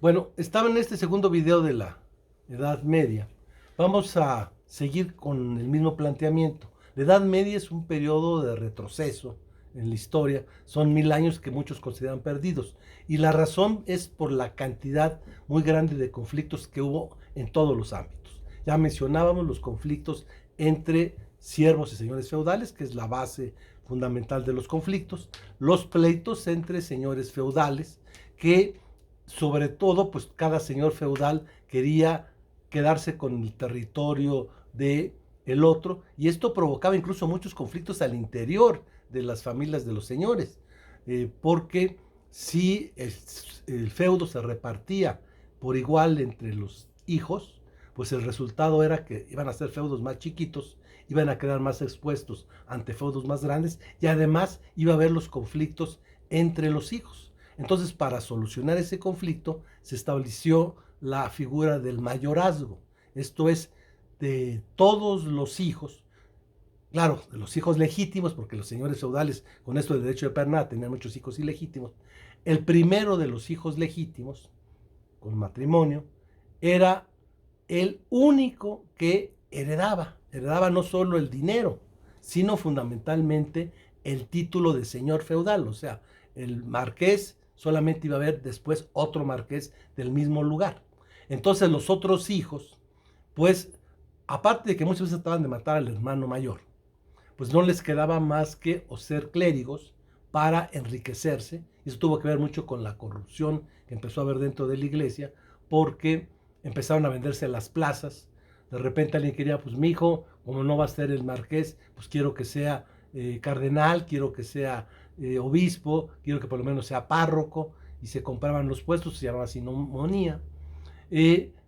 Bueno, estaba en este segundo video de la Edad Media. Vamos a seguir con el mismo planteamiento. La Edad Media es un periodo de retroceso en la historia. Son 1000 años que muchos consideran perdidos. Y la razón es por la cantidad muy grande de conflictos que hubo en todos los ámbitos. Ya mencionábamos los conflictos entre siervos y señores feudales, que es la base fundamental de los conflictos. Los pleitos entre señores feudales, que sobre todo, pues cada señor feudal quería quedarse con el territorio de el otro, y esto provocaba incluso muchos conflictos al interior de las familias de los señores, porque si el feudo se repartía por igual entre los hijos, pues el resultado era que iban a ser feudos más chiquitos, iban a quedar más expuestos ante feudos más grandes, y además iba a haber los conflictos entre los hijos. Entonces, para solucionar ese conflicto, se estableció la figura del mayorazgo. Esto es, de todos los hijos, claro, de los hijos legítimos, porque los señores feudales, con esto del derecho de pernada, tenían muchos hijos ilegítimos. El primero de los hijos legítimos, con matrimonio, era el único que heredaba. Heredaba no solo el dinero, sino fundamentalmente el título de señor feudal. O sea, el marqués solamente iba a haber después otro marqués del mismo lugar. Entonces los otros hijos, pues, aparte de que muchas veces trataban de matar al hermano mayor, pues no les quedaba más que o ser clérigos para enriquecerse. Eso tuvo que ver mucho con la corrupción que empezó a haber dentro de la iglesia, porque empezaron a venderse las plazas. De repente alguien quería, pues mi hijo, como no va a ser el marqués, pues quiero que sea cardenal, quiero que sea obispo, quiero que por lo menos sea párroco, y se compraban los puestos, se llamaba sinomonía.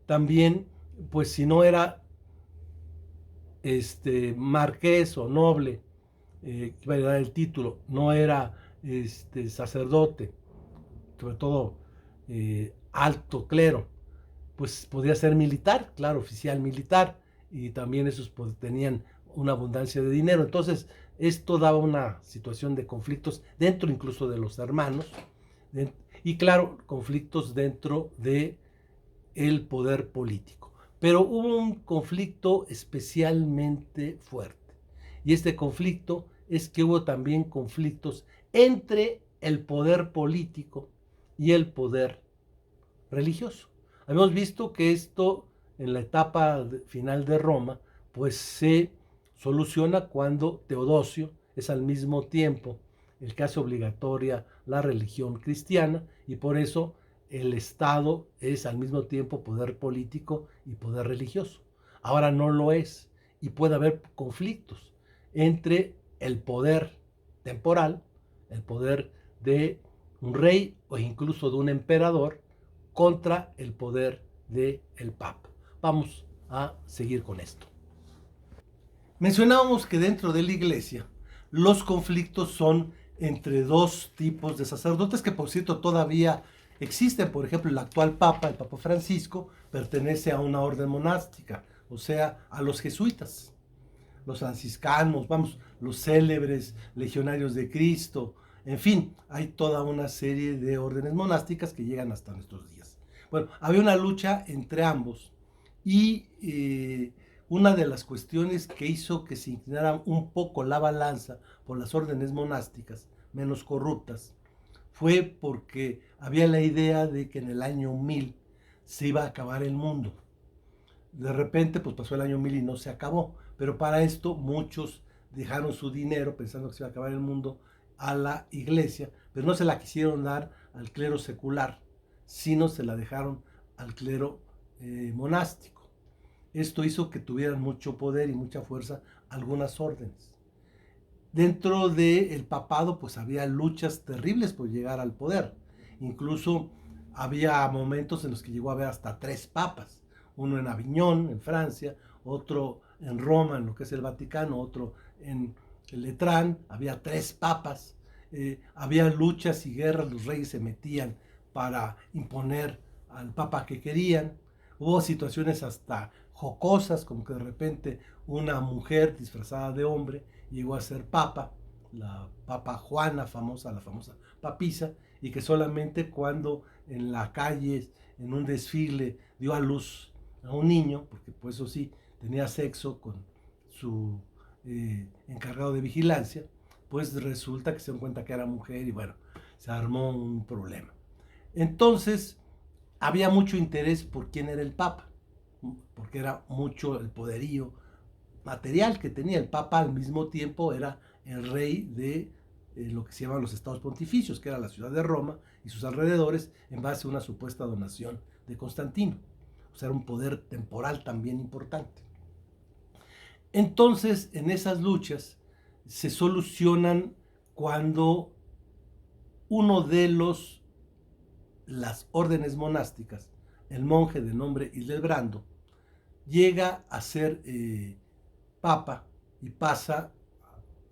También, pues si no era marqués o noble, iba a dar el título, no era sacerdote, sobre todo alto clero, pues podía ser militar, claro, oficial militar, y también esos pues, tenían una abundancia de dinero. Entonces, esto daba una situación de conflictos dentro incluso de los hermanos, y claro, conflictos dentro de el poder político. Pero hubo un conflicto especialmente fuerte. Y este conflicto es que hubo también conflictos entre el poder político y el poder religioso. Habíamos visto que esto en la etapa final de Roma, pues se soluciona cuando Teodosio es al mismo tiempo el que hace obligatoria la religión cristiana, y por eso el Estado es al mismo tiempo poder político y poder religioso. Ahora no lo es, y puede haber conflictos entre el poder temporal, el poder de un rey o incluso de un emperador, contra el poder del Papa. Vamos a seguir con esto. Mencionábamos que dentro de la iglesia los conflictos son entre dos tipos de sacerdotes que, por cierto, todavía existen. Por ejemplo, el actual Papa, el Papa Francisco, pertenece a una orden monástica, o sea, a los jesuitas. Los franciscanos, vamos, los célebres legionarios de Cristo, en fin, hay toda una serie de órdenes monásticas que llegan hasta nuestros días. Bueno, había una lucha entre ambos, y una de las cuestiones que hizo que se inclinara un poco la balanza por las órdenes monásticas menos corruptas fue porque había la idea de que en el año 1000 se iba a acabar el mundo. De repente pues pasó el año 1000 y no se acabó, pero para esto muchos dejaron su dinero pensando que se iba a acabar el mundo a la iglesia, pero no se la quisieron dar al clero secular, sino se la dejaron al clero monástico. Esto hizo que tuvieran mucho poder y mucha fuerza algunas órdenes. Dentro del papado pues había luchas terribles por llegar al poder. Incluso había momentos en los que llegó a haber hasta 3 papas. Uno en Aviñón, en Francia, otro en Roma, en lo que es el Vaticano, otro en Letrán. Había 3 papas. Había luchas y guerras, los reyes se metían para imponer al papa que querían. Hubo situaciones hasta jocosas, como que de repente una mujer disfrazada de hombre llegó a ser papa, la Papa Juana famosa, la famosa papisa, y que solamente cuando en la calle, en un desfile, dio a luz a un niño, porque pues eso sí, tenía sexo con su encargado de vigilancia, pues resulta que se dan cuenta que era mujer y bueno, se armó un problema. Entonces, había mucho interés por quién era el Papa, porque era mucho el poderío material que tenía. El Papa al mismo tiempo era el rey de lo que se llaman los estados pontificios, que era la ciudad de Roma y sus alrededores, en base a una supuesta donación de Constantino. O sea, era un poder temporal también importante. Entonces, en esas luchas se solucionan cuando uno de las órdenes monásticas, el monje de nombre Hildebrando, llega a ser papa y pasa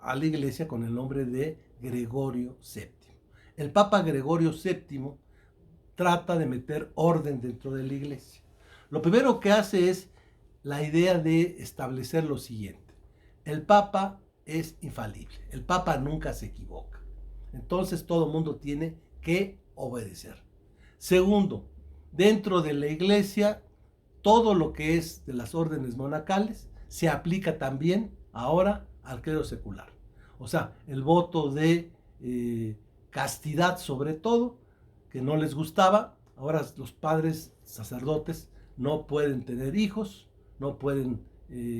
a la iglesia con el nombre de Gregorio VII. El papa Gregorio VII trata de meter orden dentro de la iglesia. Lo primero que hace es la idea de establecer lo siguiente: el papa es infalible, el papa nunca se equivoca, entonces todo el mundo tiene que obedecer. Segundo, dentro de la iglesia, todo lo que es de las órdenes monacales se aplica también ahora al clero secular. O sea, el voto de castidad sobre todo, que no les gustaba, ahora los padres sacerdotes no pueden tener hijos, no pueden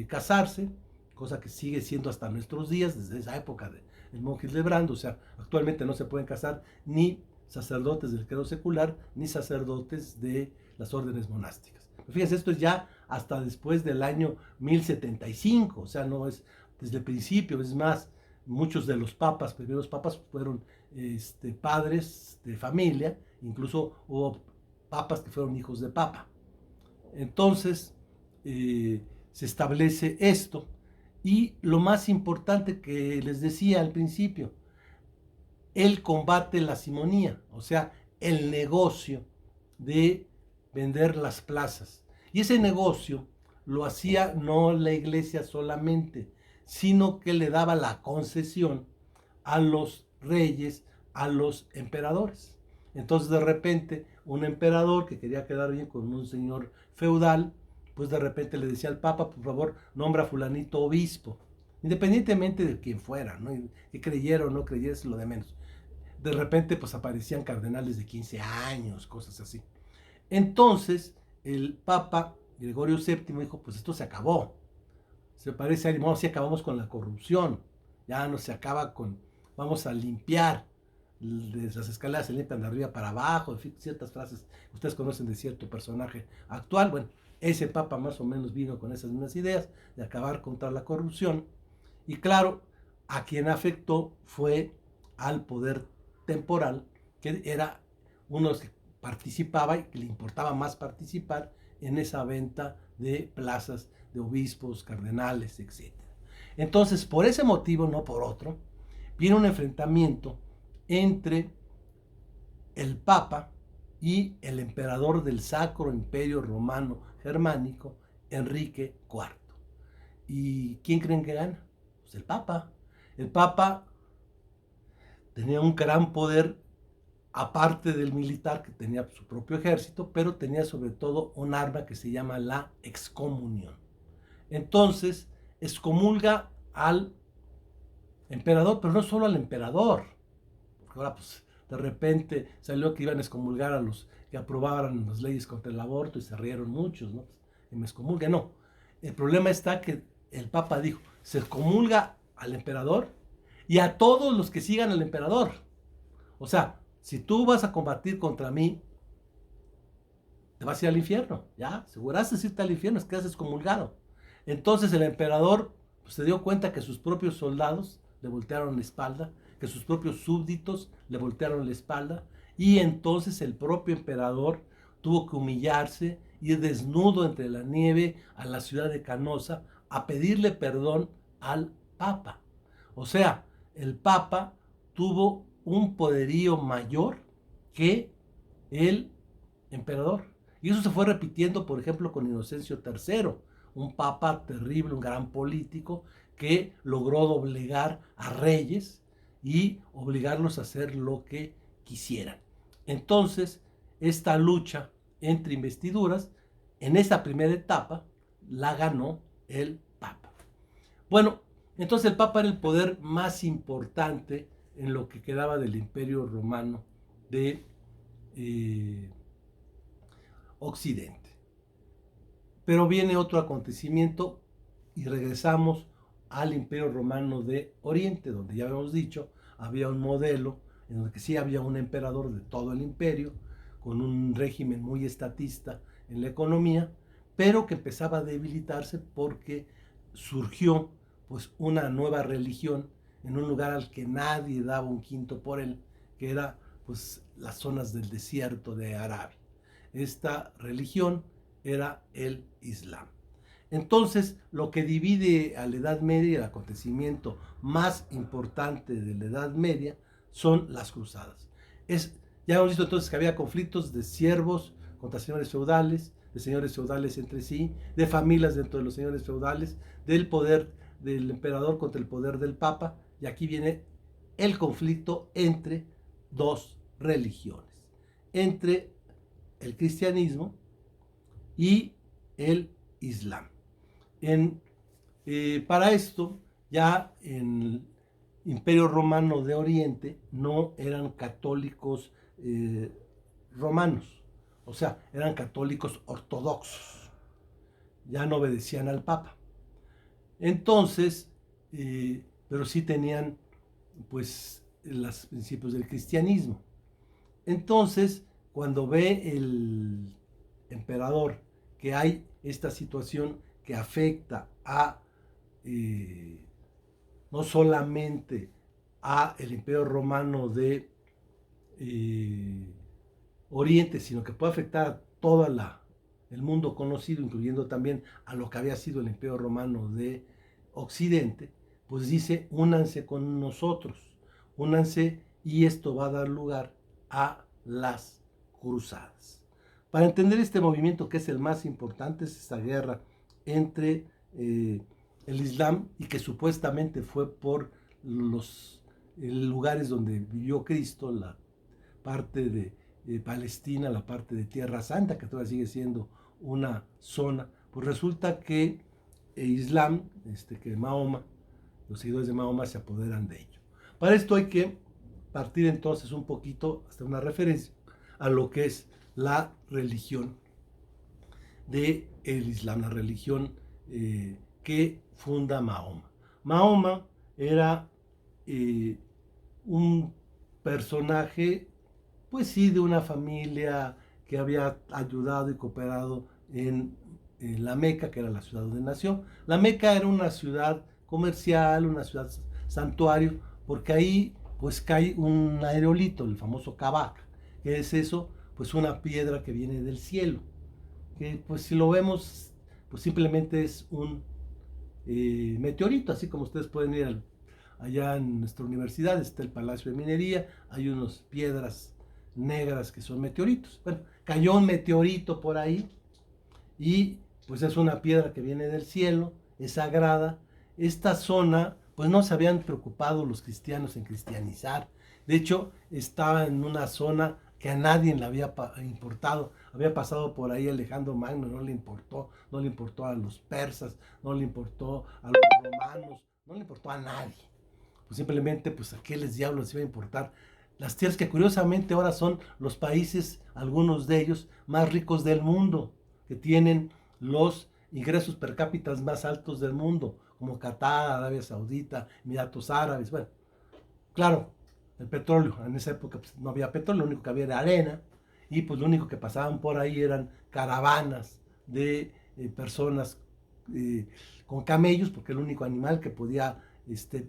casarse, cosa que sigue siendo hasta nuestros días, desde esa época del monje Hildebrando. O sea, actualmente no se pueden casar ni sacerdotes del clero secular, ni sacerdotes de las órdenes monásticas. Pero fíjense, esto es ya hasta después del año 1075, o sea, no es desde el principio. Es más, muchos de los papas, primeros papas, fueron padres de familia, incluso hubo papas que fueron hijos de papa. Entonces, se establece esto, y lo más importante que les decía al principio, él combate la simonía, o sea, el negocio de vender las plazas. Y ese negocio lo hacía no la iglesia solamente, sino que le daba la concesión a los reyes, a los emperadores. Entonces, de repente, un emperador que quería quedar bien con un señor feudal, pues de repente le decía al papa: por favor, nombra a fulanito obispo, independientemente de quién fuera, ¿no? Que creyera o no creyera, es lo de menos. De repente pues aparecían cardenales de 15 años, cosas así. Entonces el Papa Gregorio VII dijo: pues esto se acabó. Se parece a, no, si acabamos con la corrupción, ya no se acaba con, vamos a limpiar, de las escaleras se limpian de arriba para abajo, en fin, ciertas frases que ustedes conocen de cierto personaje actual. Bueno, ese Papa más o menos vino con esas mismas ideas de acabar contra la corrupción. Y claro, a quien afectó fue al poder temporal, que era uno de los que participaba y que le importaba más participar en esa venta de plazas de obispos, cardenales, etc. Entonces, por ese motivo, no por otro, viene un enfrentamiento entre el Papa y el emperador del Sacro Imperio Romano Germánico, Enrique IV. ¿Y quién creen que gana? Pues el Papa. El Papa tenía un gran poder, aparte del militar, que tenía su propio ejército, pero tenía sobre todo un arma que se llama la excomunión. Entonces, excomulga al emperador, pero no solo al emperador, porque ahora pues de repente salió que iban a excomulgar a los que aprobaran las leyes contra el aborto y se rieron muchos, ¿no? Y me excomulga, no. El problema está que el Papa dijo: se excomulga al emperador y a todos los que sigan al emperador. O sea, si tú vas a combatir contra mí, te vas a ir al infierno, ¿ya? Aseguraste irte al infierno, es que has excomulgado. Entonces el emperador pues, se dio cuenta que sus propios soldados le voltearon la espalda, que sus propios súbditos le voltearon la espalda, y entonces el propio emperador tuvo que humillarse, ir desnudo entre la nieve a la ciudad de Canosa a pedirle perdón al Papa. O sea, el Papa tuvo un poderío mayor que el emperador. Y eso se fue repitiendo, por ejemplo, con Inocencio III, un papa terrible, un gran político, que logró doblegar a reyes y obligarlos a hacer lo que quisieran. Entonces, esta lucha entre investiduras, en esa primera etapa, la ganó el Papa. Bueno, entonces el Papa era el poder más importante en lo que quedaba del Imperio Romano de Occidente. Pero viene otro acontecimiento y regresamos al Imperio Romano de Oriente, donde ya habíamos dicho, había un modelo en el que sí había un emperador de todo el imperio, con un régimen muy estatista en la economía, pero que empezaba a debilitarse porque surgió pues una nueva religión en un lugar al que nadie daba un quinto por él, que era pues las zonas del desierto de Arabia. Esta religión era el Islam. Entonces, lo que divide a la Edad Media, el acontecimiento más importante de la Edad Media, son las cruzadas. Ya hemos visto entonces que había conflictos de siervos contra señores feudales, de señores feudales entre sí, de familias dentro de los señores feudales, del poder del emperador contra el poder del papa, y aquí viene el conflicto entre dos religiones, entre el cristianismo y el Islam. Para esto, ya en el Imperio Romano de Oriente no eran católicos romanos, o sea, eran católicos ortodoxos, ya no obedecían al Papa. Entonces, pero sí tenían pues los principios del cristianismo. Entonces, cuando ve el emperador que hay esta situación que afecta a no solamente a el Imperio Romano de Oriente, sino que puede afectar a todo el mundo conocido, incluyendo también a lo que había sido el Imperio Romano de Occidente, pues dice, únanse con nosotros, únanse, y esto va a dar lugar a las cruzadas. Para entender este movimiento, que es el más importante, es esta guerra entre el Islam, y que supuestamente fue por los lugares donde vivió Cristo, la parte de Palestina, la parte de Tierra Santa, que todavía sigue siendo una zona. Pues resulta que Islam, que Mahoma, los seguidores de Mahoma se apoderan de ello. Para esto hay que partir entonces un poquito, hasta una referencia, a lo que es la religión del Islam, la religión que funda Mahoma. Mahoma era un personaje, pues sí, de una familia que había ayudado y cooperado en la Meca, que era la ciudad donde nació. La Meca era una ciudad comercial, una ciudad santuario, porque ahí pues cae un aerolito, el famoso Kabak. ¿Qué es eso? Pues una piedra que viene del cielo, que pues si lo vemos, pues simplemente es un meteorito, así como ustedes pueden ir allá en nuestra universidad, está el Palacio de Minería, hay unas piedras negras que son meteoritos. Bueno, cayó un meteorito por ahí y pues es una piedra que viene del cielo, es sagrada. Esta zona, pues no se habían preocupado los cristianos en cristianizar. De hecho, estaba en una zona que a nadie le había importado. Había pasado por ahí Alejandro Magno, no le importó a los persas, no le importó a los romanos, no le importó a nadie. Pues simplemente, pues a qué les diablos les iba a importar. Las tierras que curiosamente ahora son los países, algunos de ellos, más ricos del mundo, que tienen los ingresos per cápita más altos del mundo, como Qatar, Arabia Saudita, Emiratos Árabes. Bueno, claro, el petróleo, en esa época pues, no había petróleo, lo único que había era arena, y pues lo único que pasaban por ahí eran caravanas de personas con camellos, porque el único animal que podía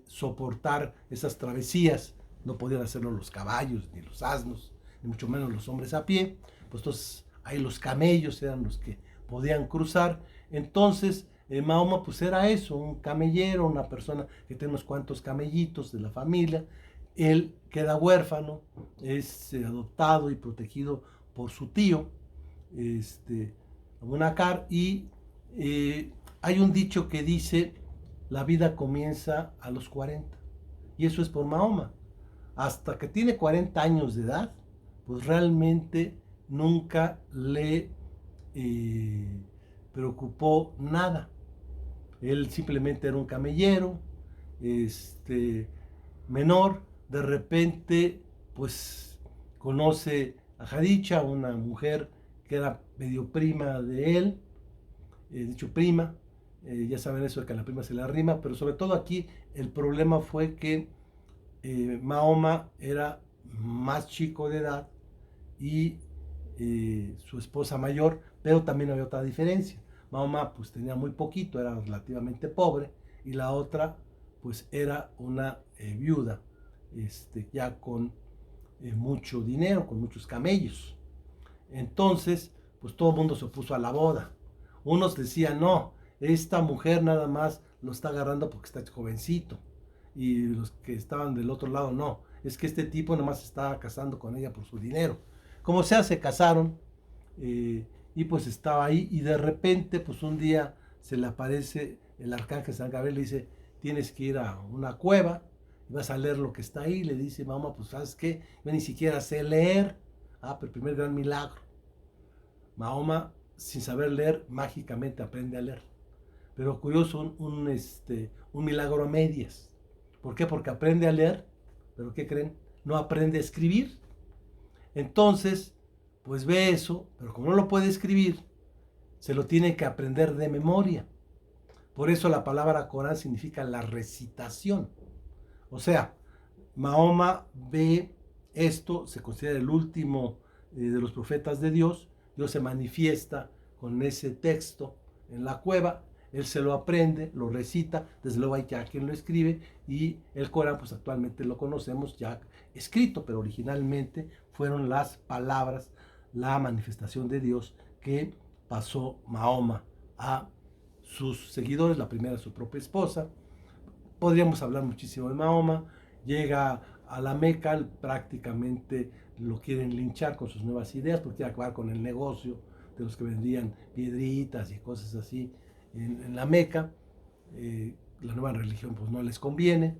soportar esas travesías, no podían hacerlo los caballos, ni los asnos, ni mucho menos los hombres a pie. Pues entonces ahí los camellos eran los que podían cruzar. Entonces Mahoma pues era eso, un camellero, una persona que tiene unos cuantos camellitos de la familia. Él queda huérfano, es adoptado y protegido por su tío, Abu Nakar, y hay un dicho que dice, la vida comienza a los 40, y eso es por Mahoma. hasta que tiene 40 años de edad, pues realmente nunca le preocupó nada. Él simplemente era un camellero, menor. De repente, pues conoce a Jadicha, una mujer que era medio prima de él, dicho prima, ya saben eso de que a la prima se le arrima, pero sobre todo aquí el problema fue que Mahoma era más chico de edad y su esposa mayor, pero también había otra diferencia. Mahoma pues tenía muy poquito, era relativamente pobre, y la otra pues era una viuda, ya con mucho dinero, con muchos camellos. Entonces, pues todo el mundo se opuso a la boda. Unos decían, no, esta mujer nada más lo está agarrando porque está jovencito. Y los que estaban del otro lado, no, es que este tipo nada más se estaba casando con ella por su dinero. Como sea, se casaron, y pues estaba ahí, y de repente, pues un día se le aparece el arcángel San Gabriel, le dice, tienes que ir a una cueva, y vas a leer lo que está ahí. Le dice, mamá, pues ¿sabes qué? Yo ni siquiera sé leer. Ah, pero el primer gran milagro. Mahoma, sin saber leer, mágicamente aprende a leer. Pero curioso, un milagro a medias. ¿Por qué? Porque aprende a leer, pero ¿qué creen? No aprende a escribir. Entonces, pues ve eso, pero como no lo puede escribir, se lo tiene que aprender de memoria. Por eso la palabra Corán significa la recitación. O sea, Mahoma ve esto, se considera el último de los profetas de Dios. Dios se manifiesta con ese texto en la cueva, él se lo aprende, lo recita, desde luego hay ya quien lo escribe, y el Corán pues actualmente lo conocemos ya escrito, pero originalmente fueron las palabras, la manifestación de Dios que pasó Mahoma a sus seguidores, la primera a su propia esposa. Podríamos hablar muchísimo de Mahoma. Llega a la Meca, prácticamente lo quieren linchar con sus nuevas ideas porque quiere acabar con el negocio de los que vendían piedritas y cosas así en la Meca. La nueva religión pues no les conviene.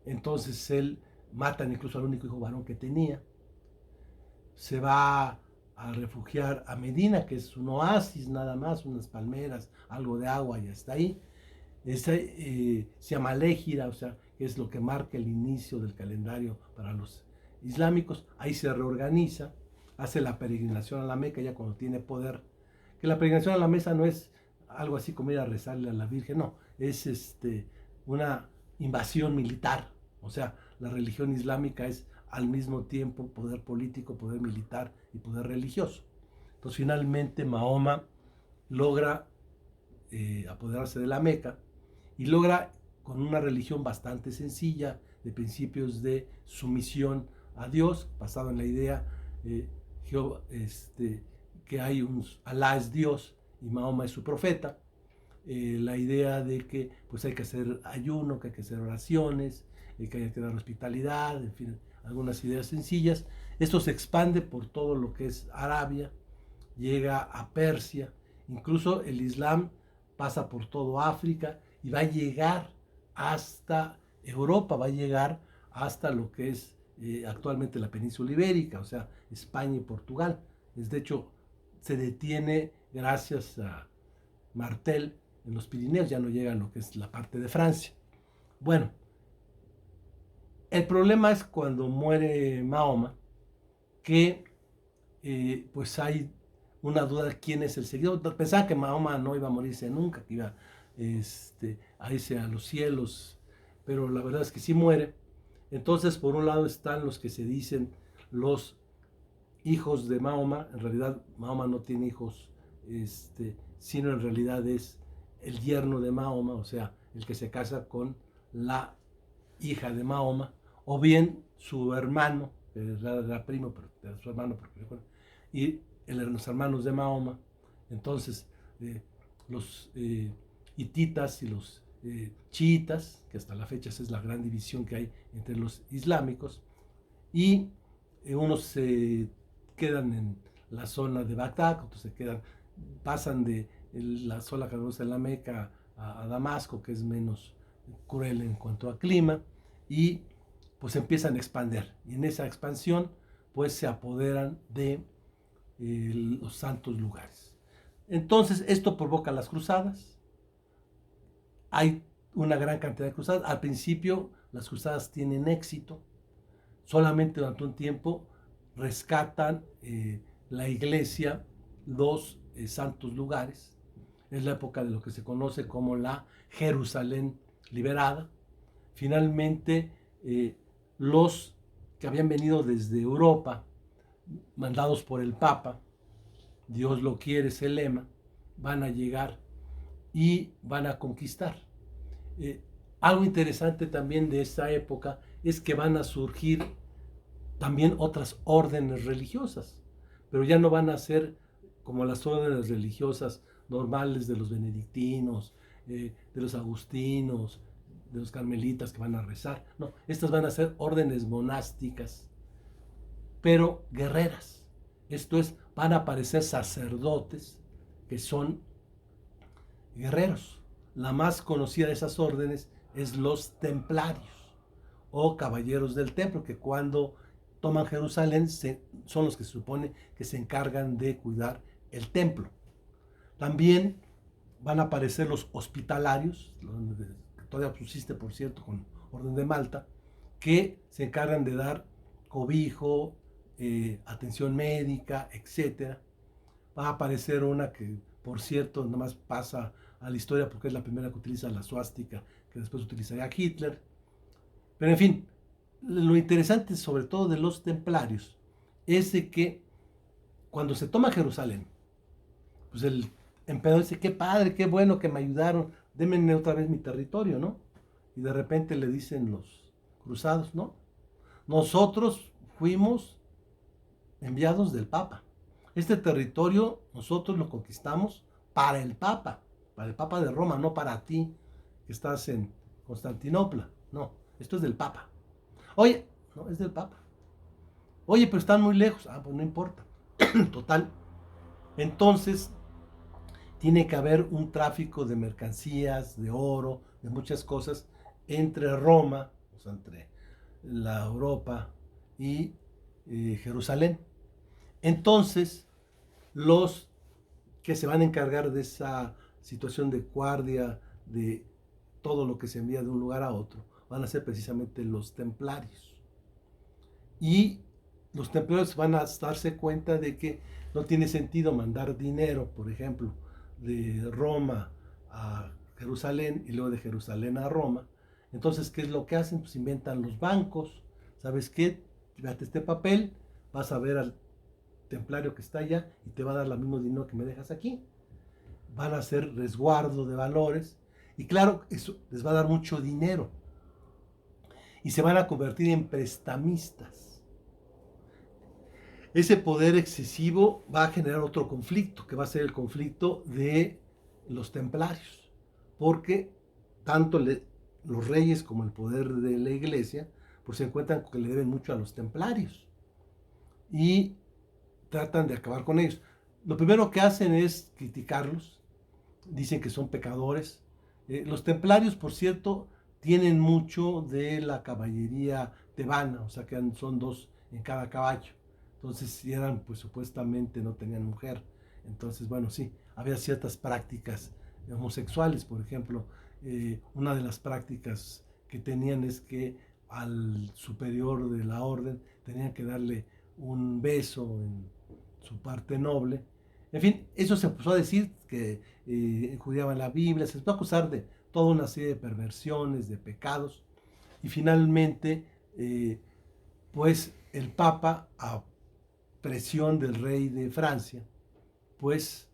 Entonces él matan incluso al único hijo varón que tenía. Se va a refugiar a Medina, que es un oasis nada más, unas palmeras, algo de agua y hasta ahí. Se llama Légira, o sea, que es lo que marca el inicio del calendario para los islámicos. Ahí se reorganiza, hace la peregrinación a la Meca ya cuando tiene poder. Que la peregrinación a la Meca no es algo así como ir a rezarle a la Virgen, no, es una invasión militar. O sea, la religión islámica es al mismo tiempo poder político, poder militar y poder religioso. Entonces finalmente Mahoma logra apoderarse de la Meca y logra, con una religión bastante sencilla, de principios de sumisión a Dios, basado en la idea que hay Alá es Dios y Mahoma es su profeta, la idea de que pues hay que hacer ayuno, que hay que hacer oraciones, que hay que dar hospitalidad, en fin, algunas ideas sencillas. Esto se expande por todo lo que es Arabia, llega a Persia, incluso el Islam pasa por todo África y va a llegar hasta Europa, va a llegar hasta lo que es actualmente la península ibérica, o sea, España y Portugal. De hecho, se detiene gracias a Martel en los Pirineos, ya no llega a lo que es la parte de Francia. Bueno, el problema es cuando muere Mahoma, que pues hay una duda de quién es el seguidor. Pensaba que Mahoma no iba a morirse nunca, que iba a irse a los cielos, pero la verdad es que sí muere. Entonces, por un lado están los que se dicen los hijos de Mahoma. En realidad, Mahoma no tiene hijos, sino en realidad es el yerno de Mahoma, o sea, el que se casa con la hija de Mahoma, o bien su hermano, que era primo, pero era su hermano, y los hermanos de Mahoma. Entonces, los hititas y los chiitas, que hasta la fecha es la gran división que hay entre los islámicos, y unos se quedan en la zona de Bagdad, otros pasan de la sola calurosa de la Meca a Damasco, que es menos cruel en cuanto a clima, y pues empiezan a expandir. Y en esa expansión, pues se apoderan de los santos lugares. Entonces, esto provoca las cruzadas. Hay una gran cantidad de cruzadas. Al principio, las cruzadas tienen éxito. Solamente durante un tiempo rescatan la iglesia los santos lugares. Es la época de lo que se conoce como la Jerusalén liberada. Finalmente, los que habían venido desde Europa, mandados por el Papa, Dios lo quiere, es el lema, van a llegar y van a conquistar. Algo interesante también de esta época es que van a surgir también otras órdenes religiosas, pero ya no van a ser como las órdenes religiosas normales de los benedictinos, de los agustinos, de los carmelitas que van a rezar. No, estas van a ser órdenes monásticas, pero guerreras. Esto es, van a aparecer sacerdotes que son guerreros. La más conocida de esas órdenes es los templarios o caballeros del templo, que cuando toman Jerusalén son los que se supone que se encargan de cuidar el templo. También van a aparecer los hospitalarios, que todavía subsiste, por cierto, con Orden de Malta, que se encargan de dar cobijo, atención médica, etc. Va a aparecer una que, por cierto, nada más pasa a la historia porque es la primera que utiliza la suástica, que después utilizaría Hitler. Pero en fin, lo interesante sobre todo de los templarios es de que cuando se toma Jerusalén, pues el emperador dice, qué padre, qué bueno que me ayudaron, démenme otra vez mi territorio, ¿no? Y de repente le dicen los cruzados, no, nosotros fuimos enviados del Papa. Este territorio nosotros lo conquistamos para el Papa de Roma, no para ti que estás en Constantinopla. No, esto es del Papa. Oye, no, es del Papa. Oye, pero están muy lejos. Ah, pues no importa. Total. Entonces, tiene que haber un tráfico de mercancías, de oro, de muchas cosas entre Roma, o sea, entre la Europa y Jerusalén. Entonces, los que se van a encargar de esa situación de guardia, de todo lo que se envía de un lugar a otro, van a ser precisamente los templarios. Y los templarios van a darse cuenta de que no tiene sentido mandar dinero, por ejemplo, de Roma a Jerusalén y luego de Jerusalén a Roma. Entonces, ¿qué es lo que hacen? Pues inventan los bancos. ¿Sabes qué? Llévate este papel, vas a ver al templario que está allá y te va a dar el mismo dinero que me dejas aquí. Van a hacer resguardo de valores y claro, eso les va a dar mucho dinero y se van a convertir en prestamistas. Ese poder excesivo va a generar otro conflicto, que va a ser el conflicto de los templarios, porque tanto los reyes como el poder de la iglesia pues se encuentran que le deben mucho a los templarios y tratan de acabar con ellos. Lo primero que hacen es criticarlos, dicen que son pecadores. Los templarios, por cierto, tienen mucho de la caballería tebana, o sea que son dos en cada caballo. Entonces, si eran, pues supuestamente no tenían mujer. Entonces, bueno, sí, había ciertas prácticas homosexuales, por ejemplo. Una de las prácticas que tenían es que al superior de la orden tenían que darle un beso en su parte noble. En fin, eso se empezó a decir que injuriaban la Biblia, se empezó a acusar de toda una serie de perversiones, de pecados, y finalmente, pues el Papa, a presión del rey de Francia, pues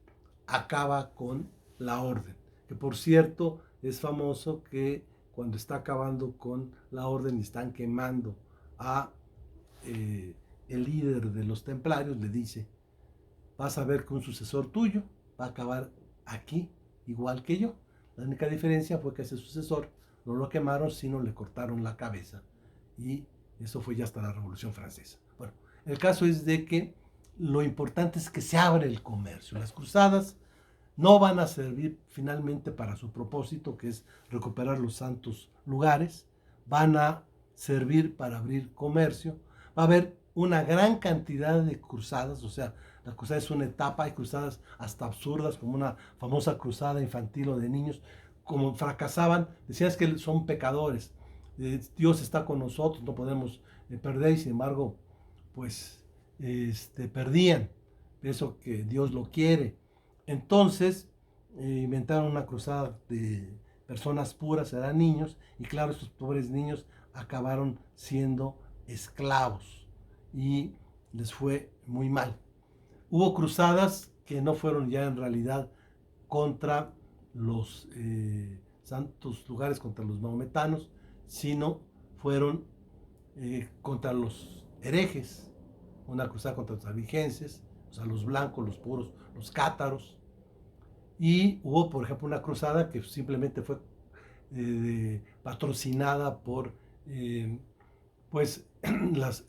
acaba con la orden, que por cierto es famoso que cuando está acabando con la orden y están quemando a el líder de los templarios, le dice, vas a ver que un sucesor tuyo va a acabar aquí igual que yo. La única diferencia fue que ese sucesor no lo quemaron, sino le cortaron la cabeza. Y eso fue ya hasta la Revolución Francesa. Bueno, el caso es de que lo importante es que se abre el comercio. Las cruzadas no van a servir finalmente para su propósito, que es recuperar los santos lugares. Van a servir para abrir comercio. Va a haber una gran cantidad de cruzadas, o sea, la cruzada es una etapa, hay cruzadas hasta absurdas, como una famosa cruzada infantil o de niños, como fracasaban, decían que son pecadores, Dios está con nosotros, no podemos perder, y sin embargo, pues, perdían, eso que Dios lo quiere. Entonces, inventaron una cruzada de personas puras, eran niños, y claro, estos pobres niños acabaron siendo esclavos y les fue muy mal. Hubo cruzadas que no fueron ya en realidad contra los santos lugares, contra los maometanos, sino fueron contra los herejes, una cruzada contra los albigenses, o sea, los blancos, los puros, los cátaros. Y hubo, por ejemplo, una cruzada que simplemente fue patrocinada por pues las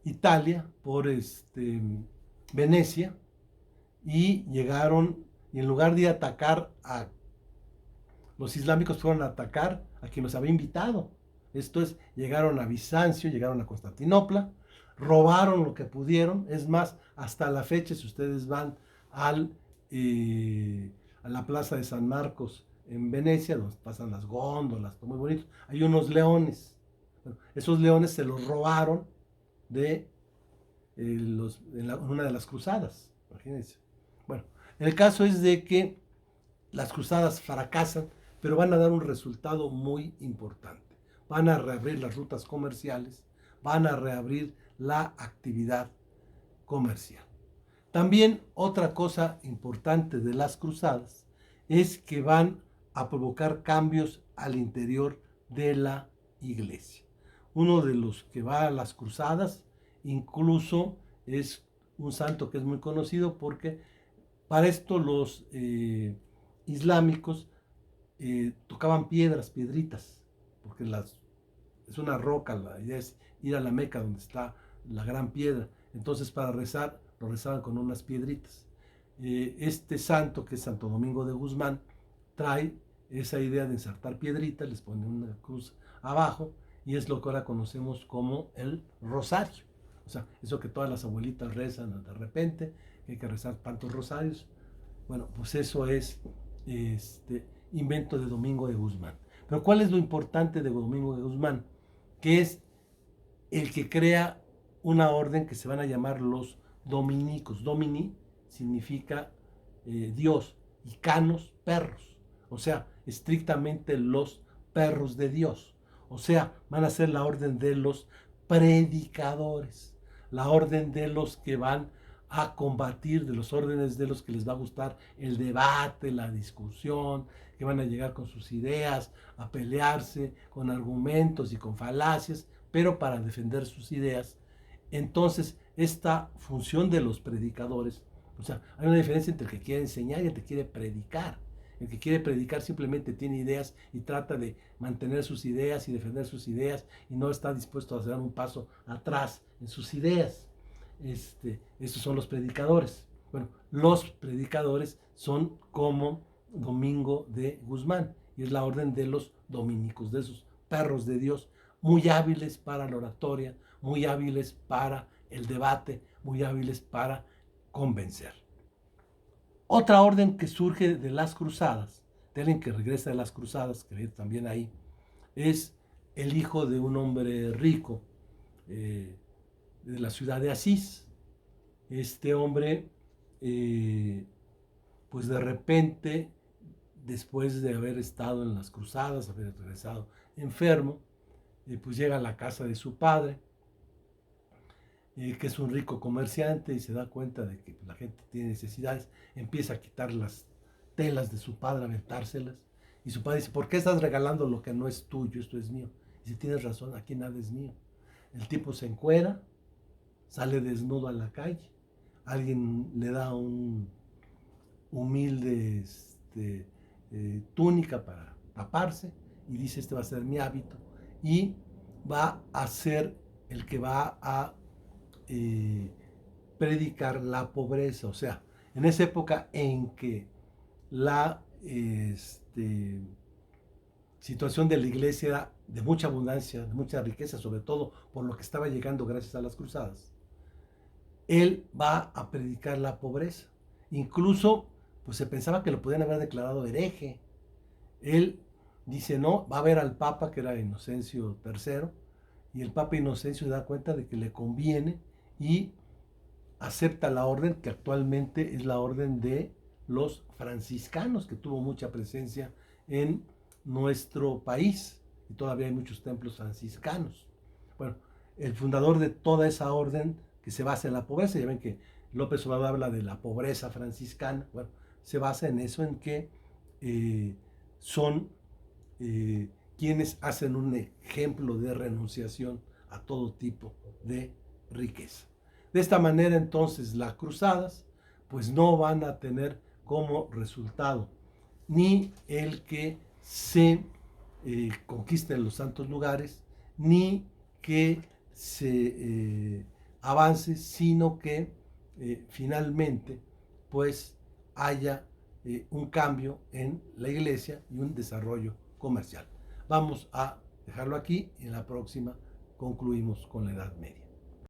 Italia, por Venecia, y llegaron, y en lugar de atacar a los islámicos, fueron a atacar a quien los había invitado. Esto es, llegaron a Bizancio, llegaron a Constantinopla, robaron lo que pudieron. Es más, hasta la fecha, si ustedes van a la plaza de San Marcos en Venecia, donde pasan las góndolas, muy bonito, hay unos leones. Bueno, esos leones se los robaron de una de las cruzadas, imagínense. Bueno, el caso es de que las cruzadas fracasan, pero van a dar un resultado muy importante. Van a reabrir las rutas comerciales, van a reabrir la actividad comercial. También otra cosa importante de las cruzadas es que van a provocar cambios al interior de la iglesia. Uno de los que va a las cruzadas incluso es un santo que es muy conocido, porque para esto los islámicos tocaban piedritas, porque es una roca, la idea es ir a la Meca donde está la gran piedra. Entonces, para rezar, lo rezaban con unas piedritas. Este santo, que es Santo Domingo de Guzmán, trae esa idea de ensartar piedritas, les pone una cruz abajo, y es lo que ahora conocemos como el rosario. O sea, eso que todas las abuelitas rezan de repente, que hay que rezar tantos rosarios. Bueno, pues eso es invento de Domingo de Guzmán. Pero ¿cuál es lo importante de Domingo de Guzmán? Que es el que crea una orden que se van a llamar los dominicos. Domini significa Dios, y canos, perros. O sea, estrictamente los perros de Dios. O sea, van a ser la orden de los predicadores, la orden de los que van a combatir, de los órdenes de los que les va a gustar el debate, la discusión, que van a llegar con sus ideas, a pelearse con argumentos y con falacias, pero para defender sus ideas. Entonces, esta función de los predicadores, o sea, hay una diferencia entre el que quiere enseñar y el que quiere predicar. El que quiere predicar simplemente tiene ideas y trata de mantener sus ideas y defender sus ideas, y no está dispuesto a hacer un paso atrás en sus ideas. Estos son los predicadores. Bueno, los predicadores son como Domingo de Guzmán, y es la orden de los dominicos, de esos perros de Dios, muy hábiles para la oratoria, muy hábiles para el debate, muy hábiles para convencer. Otra orden que surge de las cruzadas, de alguien que regresa de las cruzadas, que ve también ahí, es el hijo de un hombre rico de la ciudad de Asís. Este hombre, pues de repente, después de haber estado en las cruzadas, haber regresado enfermo, pues llega a la casa de su padre, que es un rico comerciante, y se da cuenta de que la gente tiene necesidades, empieza a quitar las telas de su padre, a aventárselas, y su padre dice: ¿por qué estás regalando lo que no es tuyo? Esto es mío. Y si tienes razón, aquí nada es mío. El tipo se encuera, sale desnudo a la calle, alguien le da un humilde túnica para taparse, y dice: este va a ser mi hábito, y va a ser el que va a predicar la pobreza. O sea, en esa época en que la situación de la iglesia era de mucha abundancia, de mucha riqueza, sobre todo por lo que estaba llegando gracias a las cruzadas, él va a predicar la pobreza. Incluso, pues se pensaba que lo podían haber declarado hereje. Él dice, no, va a ver al Papa, que era Inocencio III, y el Papa Inocencio da cuenta de que le conviene y acepta la orden que actualmente es la orden de los franciscanos, que tuvo mucha presencia en nuestro país, y todavía hay muchos templos franciscanos. Bueno, el fundador de toda esa orden que se basa en la pobreza, ya ven que López Obrador habla de la pobreza franciscana, bueno, se basa en eso, en que son quienes hacen un ejemplo de renunciación a todo tipo de riqueza. De esta manera, entonces, las cruzadas pues no van a tener como resultado ni el que se conquisten los santos lugares, ni que se avance, sino que finalmente pues haya un cambio en la iglesia y un desarrollo comercial. Vamos a dejarlo aquí y en la próxima concluimos con la Edad Media.